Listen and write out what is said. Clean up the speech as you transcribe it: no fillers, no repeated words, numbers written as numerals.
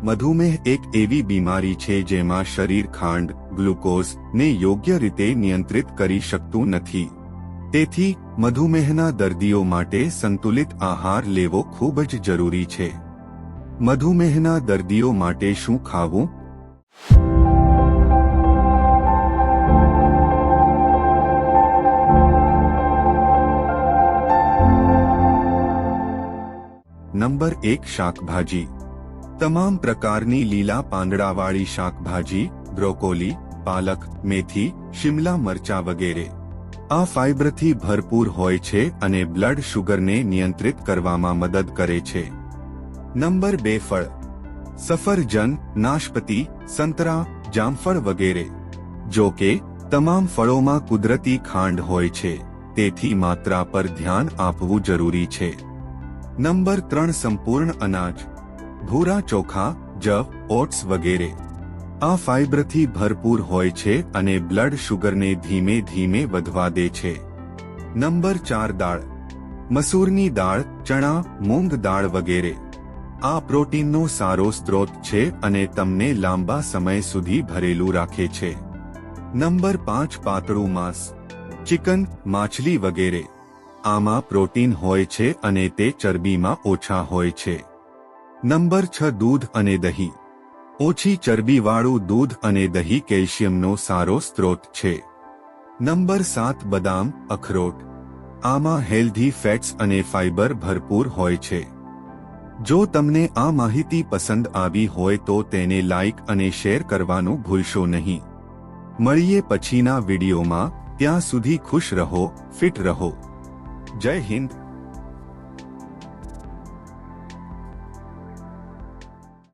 મધુમેહ એક એવી બીમારી છે જેમાં શરીર ખાંડ, ગ્લુકોઝ ને યોગ્ય રીતે નિયંત્રિત કરી શકતું નથી. તેથી મધુમેહના દર્દીઓ માટે સંતુલિત આહાર લેવો ખૂબ જ જરૂરી છે. મધુમેહના દર્દીઓ માટે શું ખાવું? નંબર 1 શાકભાજી. તમામ પ્રકારની લીલા પાંદડાવાળી શાકભાજી, બ્રોકોલી, પાલક, મેથી, શિમલા મરચાં વગેરે. આ ફાઇબરથી ભરપૂર હોય છે અને બ્લડ શુગરને નિયંત્રિત કરવામાં મદદ કરે છે. નંબર 2 ફળ. સફરજન, નાશપતી, સંતરા, જામફળ વગેરે. જો કે તમામ ફળોમાં કુદરતી ખાંડ હોય છે, તેથી માત્રા પર ધ્યાન આપવું જરૂરી છે. નંબર 3 સંપૂર્ણ અનાજ. ભૂરા ચોખા, જવ, ઓટ્સ વગેરે. આ ફાઇબરથી ભરપૂર હોય છે અને બ્લડ શુગરને ધીમે ધીમે વધવા દે છે. નંબર 4 દાળ. મસૂરની દાળ, ચણા, મૂંગ દાળ વગેરે. આ પ્રોટીનનો સારો સ્ત્રોત છે અને તમને લાંબા સમય સુધી ભરેલું રાખે છે. નંબર 5 પાતળું માંસ. ચિકન, માછલી વગેરે. આમાં પ્રોટીન હોય છે અને તે ચરબીમાં ઓછા હોય છે. નંબર 6 દૂધ અને દહીં. ઓછી ચરબીવાળું દૂધ અને દહીં કેલ્શિયમનો સારો સ્ત્રોત છે. નંબર 7 બદામ, અખરોટ. આમાં હેલ્ધી ફેટ્સ અને ફાઇબર ભરપૂર હોય છે. જો તમને આ માહિતી પસંદ આવી હોય તો તેને લાઇક અને શેર કરવાનું ભૂલશો નહીં. મળીએ પછીના વિડીયોમાં. ત્યાં સુધી ખુશ રહો, ફિટ રહો. જય હિન્દ.